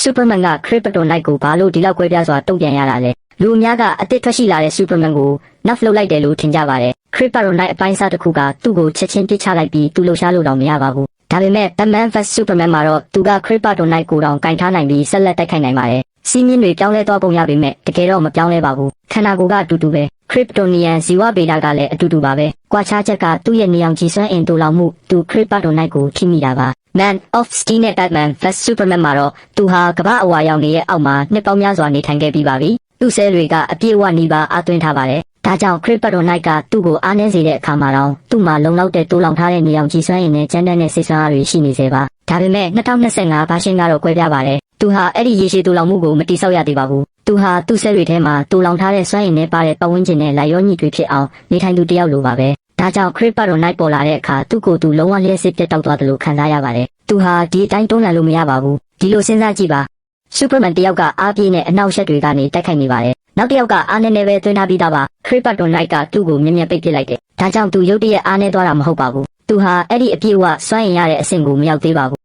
Superman က Krypton Knight ကိုဘာလို့ဒီလောက်ကွဲပြားစွာတုံ့ပြန်ရတာလဲလူအများကအသစ်ထွက်ရှိလာတဲ့ Superman ကို nerf လုပ်လိုက်တယ်လို့ထင်ကြပါတယ် Krypton Knight အပိုင်းစားတစ်ခုကသူ့ကိုချက်ချင်းပြစ်ချလိုက်ပြီးသူ့လှုပ်ရှားလို့တော့မရပါဘူးဒါပေမဲ့ Batman vs Superman မှာတော့သူက Krypton Knight ကိုတောင်ကင်ထားနိုင်ပြီးဆက်လက်တိုက်ခိုက်နိုင်ပါတယ်စီးမြင့်တွေပြောင်းလဲသွားပုံရပေမဲ့တကယ်တော့မပြောင်းလဲပါဘူးခန္ဓာကိုယ်ကအတူတူပဲ Kryptonian ဇီဝဗေဒကလည်းအတူတူပါပဲကွာခြားချက်ကသူ့ရဲ့နေအောင်ကြည်စွမ်းအင်တူလောင်မှုသူ Krypton Knight ကိုထိမိတာပါ Man of Steel နဲ့ Batman vs Superman မှာတော့သူဟာကမ္ဘာအဝါရောင်တွေရဲ့အောက်မှာနှစ်ပေါင်းများစွာနေထိုင်ခဲ့ပြီးပါပြီသူ့ဆဲတွေကအပြည့်အဝနီးပါးအားသွင်းထားပါတယ်ဒါကြောင့် Krypton Knight ကသူ့ကိုအားနည်းစေတဲ့အခါမှာတော့သူ့မှာလုံလောက်တဲ့တိုးလောင်ထားတဲ့နေအောင်ကြည်စွမ်းအင်နဲ့ကြမ်းတမ်းတဲ့စိတ်ဆွမ်းအားတွေရှိနေစေပါဒါပေမဲ့2025 version ကတော့ကွဲပြားပါတယ်သူဟာအဲ့ဒီရေရှည်တူလောင်မှုကိုမတိဆောက်ရသေးပါဘူးသူဟာသူ့ဆဲတွေထဲမှာတူလောင်ထားတဲ့စွမ်းအင်နဲ့ပါတဲ့ပတ်ဝန်းကျင်နဲ့လိုက်ရောညီတွေဖြစ်အောင်နေထိုင်သူတယောက်လိုပါပဲဒါကြောင့် Krypton Knight ပေါ်လာတဲ့အခါသူ့ကိုယ်သူလုံးဝလျှက်စစ်ပြတ်တောက်သွားတယ်လို့ခံစားရပါတယ်သူဟာဒီအတိုင်းတွန်းလှန်လို့မရပါဘူးဒီလိုစဉ်းစားကြည့်ပါ Superman တယောက်ကအားပြည့်နဲ့အနောက်ရှက်တွေကနေတိုက်ခိုက်နေပါတယ်နောက်တစ်ယောက်ကအားနည်းနေပဲသွင်းထားပြီးသားပါ Krypton Knight ကသူ့ကိုမြင်မြင်ပိတ်ပစ်လိုက်တယ်ဒါကြောင့်သူရုတ်တရက်အားနည်းသွားတာမဟုတ်ပါဘူးသူဟာအဲ့ဒီအပြည့်အဝစွမ်းအင်ရတဲ့အဆင့်ကိုမရောက်သေးပါဘူး